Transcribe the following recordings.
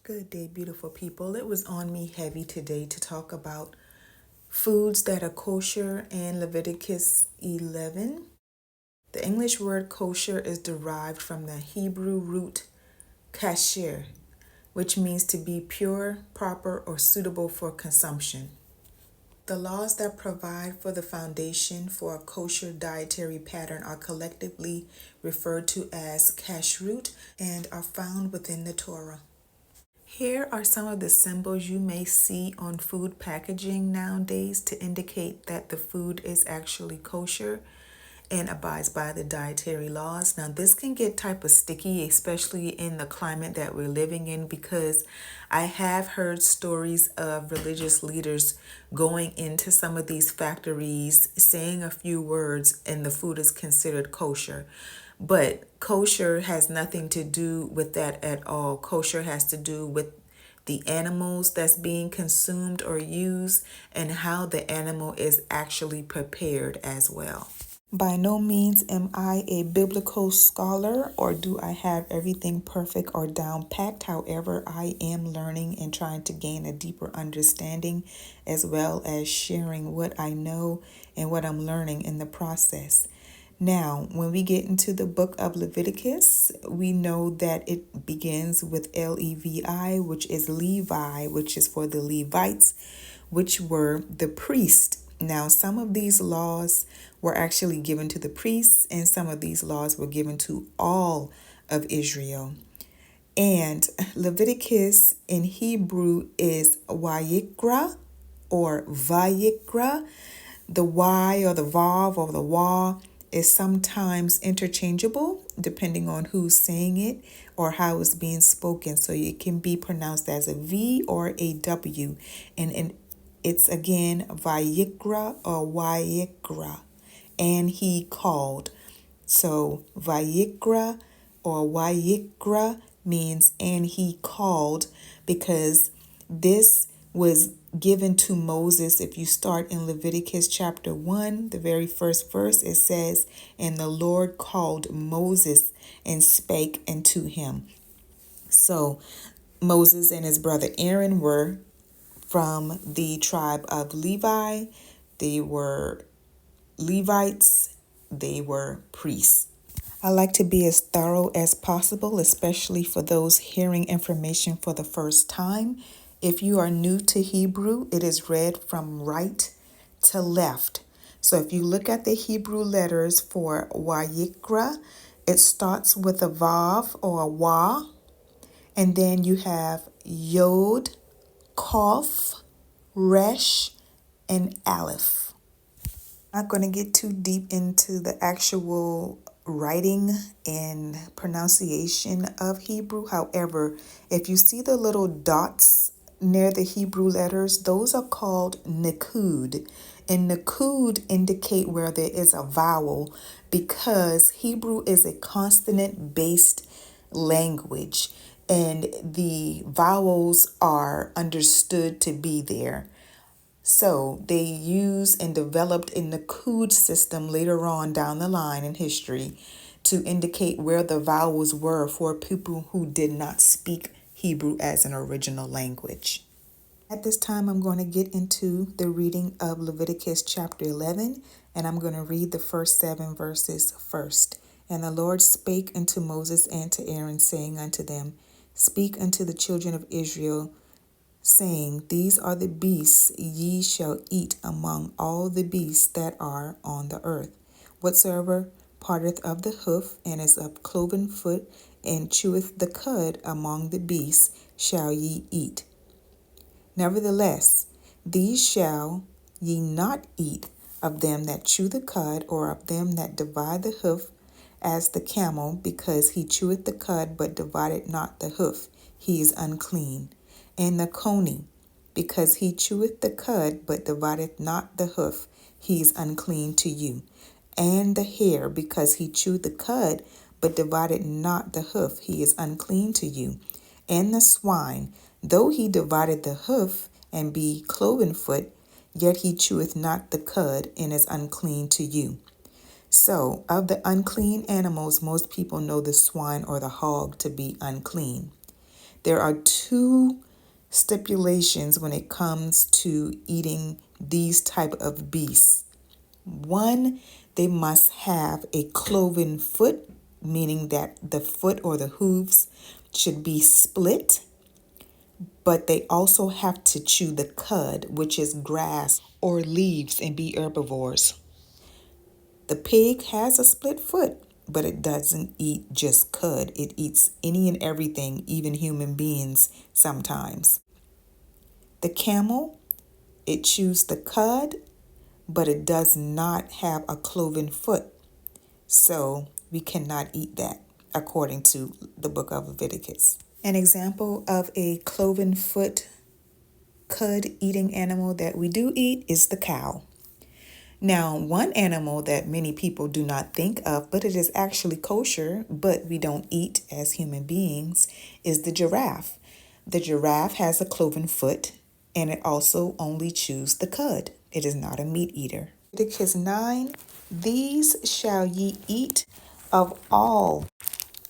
Good day, beautiful people. It was on me heavy today to talk about foods that are kosher in Leviticus 11. The English word kosher is derived from the Hebrew root kasher, which means to be pure, proper, or suitable for consumption. The laws that provide for the foundation for a kosher dietary pattern are collectively referred to as kashrut and are found within the Torah. Here are some of the symbols you may see on food packaging nowadays to indicate that the food is actually kosher and abides by the dietary laws. Now, this can get type of sticky, especially in the climate that we're living in, because I have heard stories of religious leaders going into some of these factories, saying a few words, and the food is considered kosher. But kosher has nothing to do with that at all. Kosher has to do with the animals that's being consumed or used and how the animal is actually prepared as well. By no means am I a biblical scholar or do I have everything perfect or down packed. However, I am learning and trying to gain a deeper understanding as well as sharing what I know and what I'm learning in the process. Now, when we get into the book of Leviticus, we know that it begins with Levi, which is Levi, which is for the Levites, which were the priests. Now, some of these laws were actually given to the priests, and some of these laws were given to all of Israel. And Leviticus in Hebrew is Wayikra or Vayikra. The Y or the Vav or the Wa is sometimes interchangeable depending on who's saying it or how it's being spoken. So it can be pronounced as a V or a W. And it's again Vayikra or Wayikra. And he called. So Vayikra or Wayikra means and he called, because this was given to Moses. If you start in Leviticus chapter 1, the very first verse, it says, "And the Lord called Moses and spake unto him." So Moses and his brother Aaron were from the tribe of Levi. They were Levites. They were priests. I like to be as thorough as possible, especially for those hearing information for the first time. If you are new to Hebrew, it is read from right to left. So if you look at the Hebrew letters for Wayikra, it starts with a Vav or a Wa, and then you have Yod, Kof, Resh, and Aleph. I'm not going to get too deep into the actual writing and pronunciation of Hebrew. However, if you see the little dots near the Hebrew letters, those are called nikud. And nikud indicate where there is a vowel, because Hebrew is a consonant-based language and the vowels are understood to be there. So they used and developed a Nakud system later on down the line in history to indicate where the vowels were for people who did not speak Hebrew as an original language. At this time, I'm going to get into the reading of Leviticus chapter 11, and I'm going to read the first 7 verses first. "And the Lord spake unto Moses and to Aaron, saying unto them, Speak unto the children of Israel, saying, These are the beasts ye shall eat among all the beasts that are on the earth. Whatsoever parteth of the hoof, and is of cloven foot, and cheweth the cud among the beasts, shall ye eat. Nevertheless, these shall ye not eat of them that chew the cud, or of them that divide the hoof, as the camel, because he cheweth the cud, but divided not the hoof, he is unclean. And the coney, because he cheweth the cud, but divideth not the hoof, he is unclean to you. And the hare, because he chewed the cud, but divided not the hoof, he is unclean to you. And the swine, though he divided the hoof, and be cloven foot, yet he cheweth not the cud, and is unclean to you. So, of the unclean animals, most people know the swine or the hog to be unclean. There are two stipulations when it comes to eating these type of beasts. One, they must have a cloven foot, meaning that the foot or the hooves should be split, but they also have to chew the cud, which is grass or leaves, and be herbivores. The pig has a split foot, but it doesn't eat just cud. It eats any and everything, even human beings sometimes. The camel, it chews the cud, but it does not have a cloven foot. So we cannot eat that according to the book of Leviticus. An example of a cloven foot cud eating animal that we do eat is the cow. Now, one animal that many people do not think of, but it is actually kosher, but we don't eat as human beings, is the giraffe. The giraffe has a cloven foot, and it also only chews the cud. It is not a meat eater. Leviticus 9, these shall ye eat of all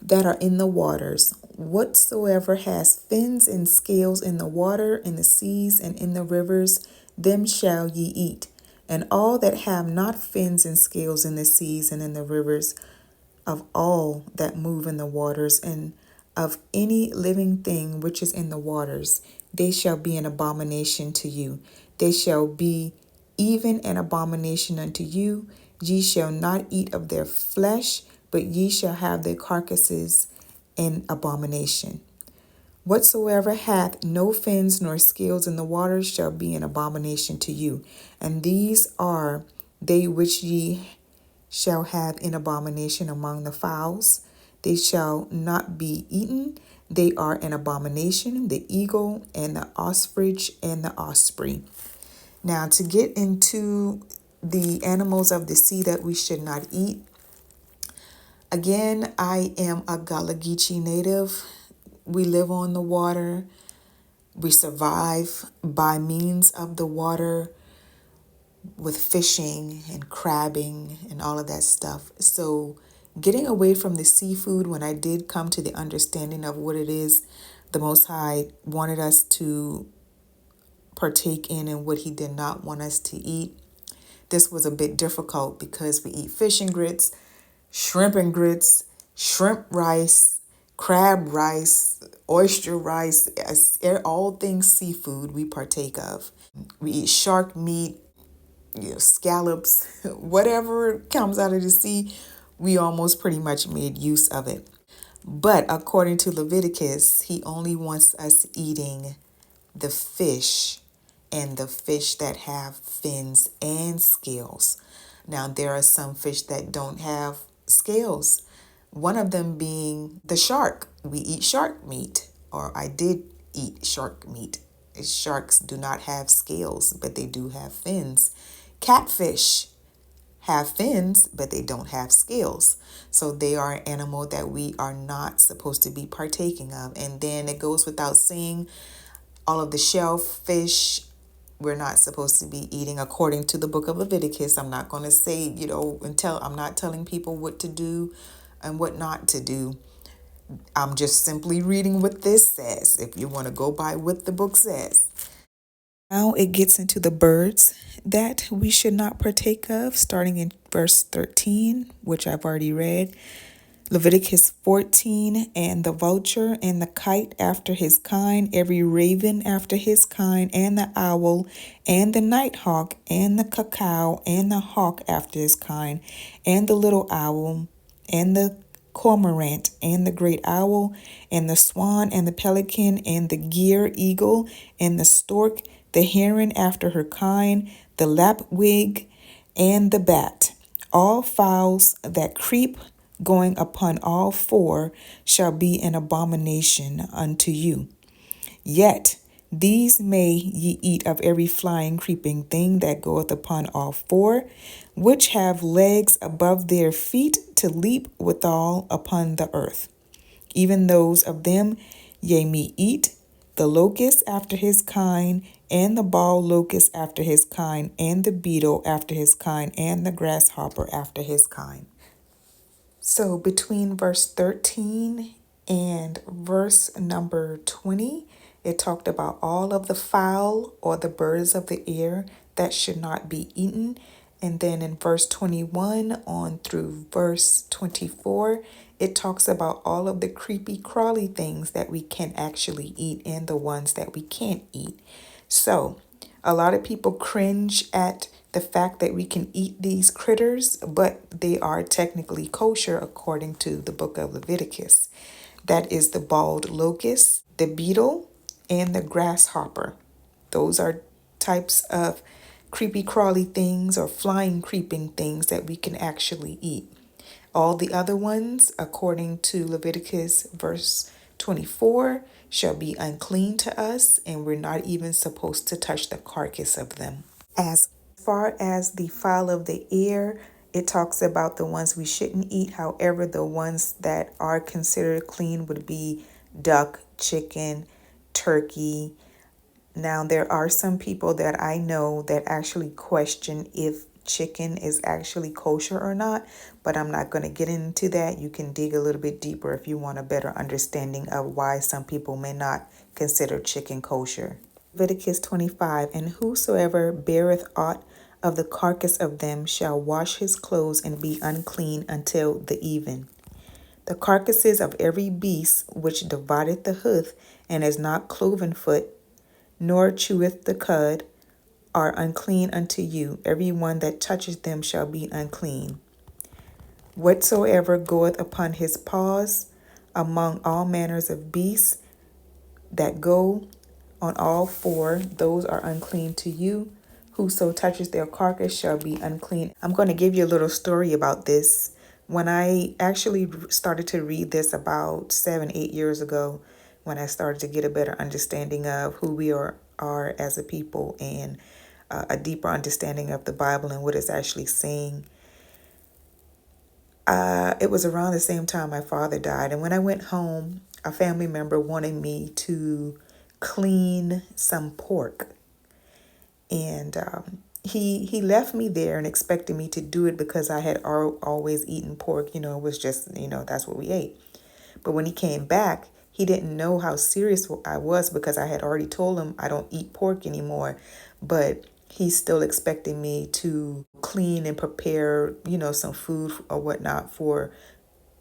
that are in the waters. Whatsoever has fins and scales in the water, in the seas, and in the rivers, them shall ye eat. And all that have not fins and scales in the seas and in the rivers, of all that move in the waters, and of any living thing which is in the waters, they shall be an abomination to you. They shall be even an abomination unto you. Ye shall not eat of their flesh, but ye shall have their carcasses in abomination. Whatsoever hath no fins nor scales in the waters shall be an abomination to you. And these are they which ye shall have in abomination among the fowls. They shall not be eaten. They are an abomination, the eagle and the ostrich and the osprey. Now, to get into the animals of the sea that we should not eat, again, I am a Gullah Geechee native. We live on the water. We survive by means of the water with fishing and crabbing and all of that stuff. So getting away from the seafood, when I did come to the understanding of what it is the Most High wanted us to partake in and what he did not want us to eat, this was a bit difficult because we eat fish and grits, shrimp and grits, shrimp rice, crab rice, oyster rice, all things seafood we partake of. We eat shark meat, scallops, whatever comes out of the sea, we almost pretty much made use of it. But according to Leviticus, he only wants us eating the fish and the fish that have fins and scales. Now, there are some fish that don't have scales. One of them being the shark. We eat shark meat, or I did eat shark meat. Sharks do not have scales, but they do have fins. Catfish have fins, but they don't have scales. So they are an animal that we are not supposed to be partaking of. And then it goes without saying, all of the shellfish we're not supposed to be eating according to the book of Leviticus. I'm not going to say, I'm not telling people what to do and what not to do. I'm just simply reading what this says, if you want to go by what the book says. Now it gets into the birds that we should not partake of, starting in verse 13, which I've already read. Leviticus 14, and the vulture and the kite after his kind, every raven after his kind, and the owl, and the nighthawk, and the cacao, and the hawk after his kind, and the little owl, and the cormorant, and the great owl, and the swan, and the pelican, and the gier eagle, and the stork, the heron after her kind, the lapwing, and the bat. All fowls that creep going upon all four shall be an abomination unto you. Yet these may ye eat of every flying creeping thing that goeth upon all four, which have legs above their feet to leap withal upon the earth. Even those of them ye may eat, the locust after his kind, and the ball locust after his kind, and the beetle after his kind, and the grasshopper after his kind. So between verse 13 And verse number 20, it talked about all of the fowl or the birds of the air that should not be eaten. And then in verse 21 on through verse 24, it talks about all of the creepy crawly things that we can actually eat and the ones that we can't eat. So a lot of people cringe at the fact that we can eat these critters, but they are technically kosher according to the book of Leviticus. That is the bald locust, the beetle, and the grasshopper. Those are types of creepy crawly things or flying creeping things that we can actually eat. All the other ones, according to Leviticus verse 24, shall be unclean to us, and we're not even supposed to touch the carcass of them. As far as the fowl of the air, it talks about the ones we shouldn't eat. However, the ones that are considered clean would be duck, chicken, turkey. Now, there are some people that I know that actually question if chicken is actually kosher or not, but I'm not going to get into that. You can dig a little bit deeper if you want a better understanding of why some people may not consider chicken kosher. Leviticus 25, and whosoever beareth aught of the carcass of them shall wash his clothes and be unclean until the even. The carcasses of every beast which divideth the hoof and is not cloven foot, nor cheweth the cud, are unclean unto you. Every one that toucheth them shall be unclean. Whatsoever goeth upon his paws among all manners of beasts that go on all four, those are unclean to you. Whoso touches their carcass shall be unclean. I'm going to give you a little story about this. When I actually started to read this about 7, 8 years ago, when I started to get a better understanding of who we are as a people and a deeper understanding of the Bible and what it's actually saying, it was around the same time my father died. And when I went home, a family member wanted me to clean some pork. And he left me there and expected me to do it because I had always eaten pork. You know, it was just, that's what we ate. But when he came back, he didn't know how serious I was because I had already told him I don't eat pork anymore. But he's still expecting me to clean and prepare, some food or whatnot for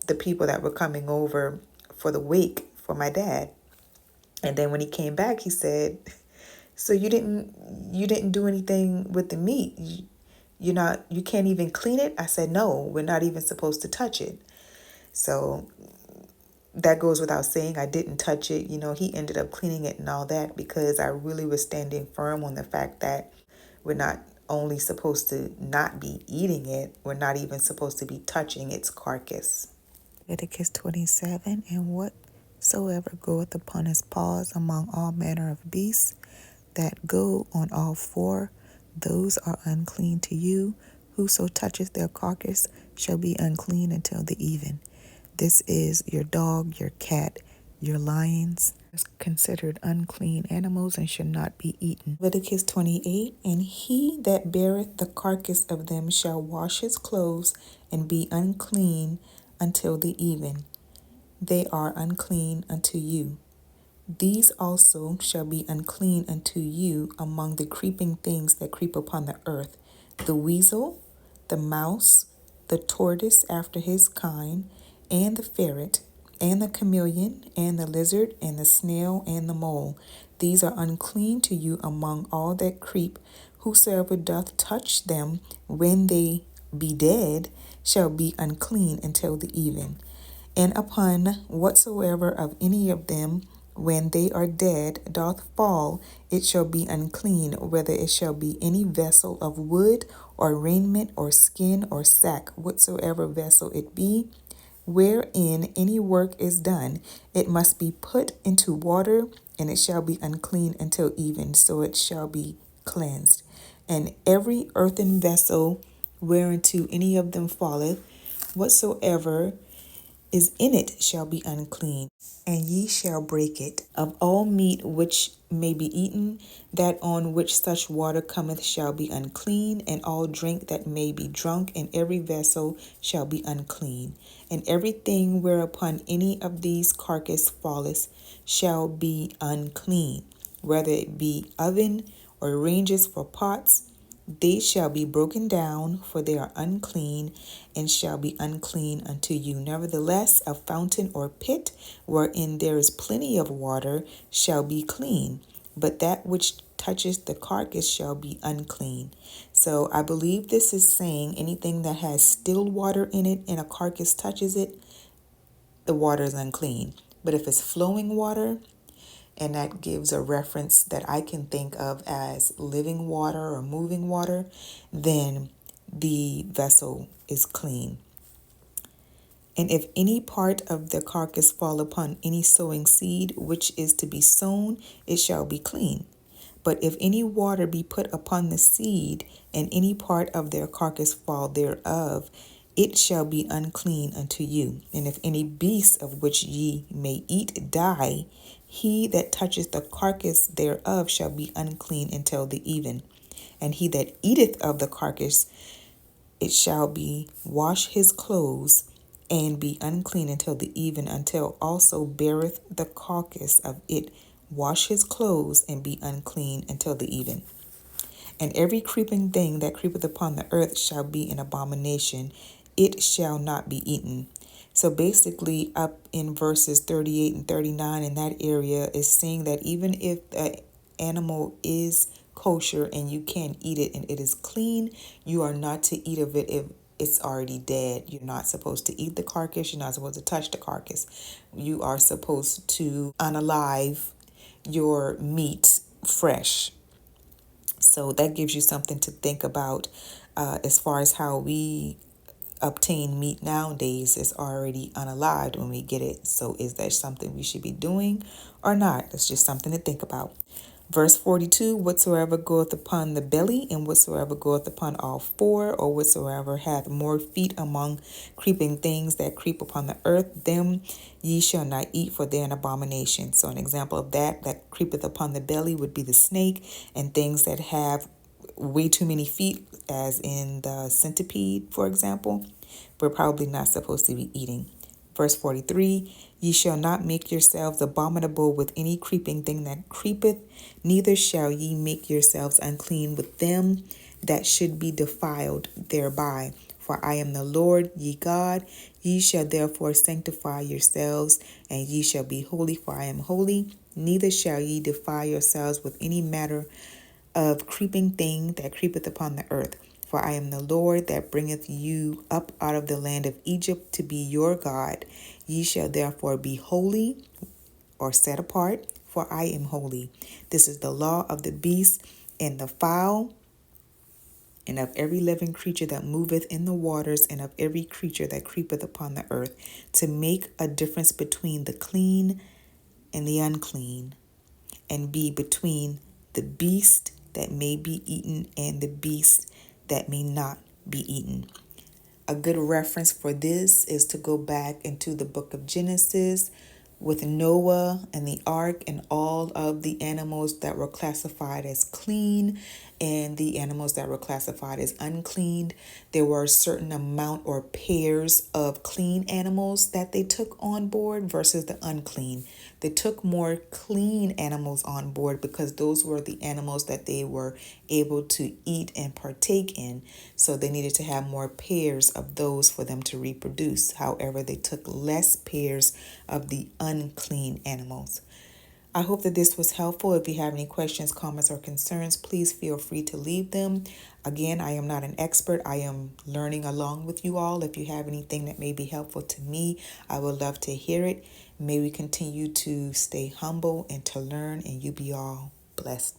the people that were coming over for the wake for my dad. And then when he came back, he said, so you didn't do anything with the meat. You can't even clean it? I said, no, we're not even supposed to touch it. So that goes without saying. I didn't touch it. He ended up cleaning it and all that because I really was standing firm on the fact that we're not only supposed to not be eating it, we're not even supposed to be touching its carcass. Leviticus 27, and whatsoever goeth upon his paws among all manner of beasts that go on all four, those are unclean to you. Whoso toucheth their carcass shall be unclean until the even. This is your dog, your cat, your lions, considered unclean animals and should not be eaten. Leviticus 28, and he that beareth the carcass of them shall wash his clothes and be unclean until the even. They are unclean unto you. These also shall be unclean unto you among the creeping things that creep upon the earth, the weasel, the mouse, the tortoise after his kind, and the ferret, and the chameleon, and the lizard, and the snail, and the mole. These are unclean to you among all that creep. Whosoever doth touch them when they be dead shall be unclean until the even. And upon whatsoever of any of them when they are dead doth fall, it shall be unclean, whether it shall be any vessel of wood, or raiment, or skin, or sack, whatsoever vessel it be, wherein any work is done, it must be put into water, and it shall be unclean until even, so it shall be cleansed. And every earthen vessel whereunto any of them falleth, whatsoever is in it shall be unclean, and ye shall break it. Of all meat which may be eaten, that on which such water cometh shall be unclean, and all drink that may be drunk in every vessel shall be unclean. And everything whereupon any of these carcass falleth shall be unclean, whether it be oven or ranges for pots. They shall be broken down, for they are unclean, and shall be unclean unto you. Nevertheless, a fountain or pit wherein there is plenty of water shall be clean, but that which touches the carcass shall be unclean. So I believe this is saying anything that has still water in it and a carcass touches it, the water is unclean. But if it's flowing water, and that gives a reference that I can think of as living water or moving water, then the vessel is clean. And if any part of the carcass fall upon any sowing seed which is to be sown, it shall be clean. But if any water be put upon the seed, and any part of their carcass fall thereof, it shall be unclean unto you. And if any beast of which ye may eat die, he that toucheth the carcass thereof shall be unclean until the even. And he that eateth of the carcass, it shall be wash his clothes, and be unclean until the even, until also beareth the carcass of it wash his clothes, and be unclean until the even. And every creeping thing that creepeth upon the earth shall be an abomination, it shall not be eaten. So basically, up in verses 38 and 39 in that area is saying that even if the animal is kosher and you can eat it and it is clean, you are not to eat of it if it's already dead. You're not supposed to eat the carcass. You're not supposed to touch the carcass. You are supposed to unalive your meat fresh. So that gives you something to think about as far as how we obtain meat nowadays is already unalived when we get it. So is that something we should be doing or not? That's just something to think about. Verse 42, whatsoever goeth upon the belly, and whatsoever goeth upon all four, or whatsoever hath more feet among creeping things that creep upon the earth, them ye shall not eat, for they are an abomination. So an example of that creepeth upon the belly would be the snake, and things that have way too many feet, as in the centipede, for example, we're probably not supposed to be eating. Verse 43, ye shall not make yourselves abominable with any creeping thing that creepeth, neither shall ye make yourselves unclean with them that should be defiled thereby. For I am the Lord ye God. Ye shall therefore sanctify yourselves, and ye shall be holy, for I am holy. Neither shall ye defile yourselves with any matter of creeping thing that creepeth upon the earth. For I am the Lord that bringeth you up out of the land of Egypt to be your God. Ye shall therefore be holy, or set apart, for I am holy. This is the law of the beast and the fowl, and of every living creature that moveth in the waters, and of every creature that creepeth upon the earth, to make a difference between the clean and the unclean, and be between the beast that may be eaten and the beast that may not be eaten. A good reference for this is to go back into the book of Genesis with Noah and the ark and all of the animals that were classified as clean and the animals that were classified as unclean. There were a certain amount or pairs of clean animals that they took on board versus the unclean. They took more clean animals on board because those were the animals that they were able to eat and partake in. So they needed to have more pairs of those for them to reproduce. However, they took less pairs of the unclean animals. I hope that this was helpful. If you have any questions, comments, or concerns, please feel free to leave them. Again, I am not an expert. I am learning along with you all. If you have anything that may be helpful to me, I would love to hear it. May we continue to stay humble and to learn, and you be all blessed.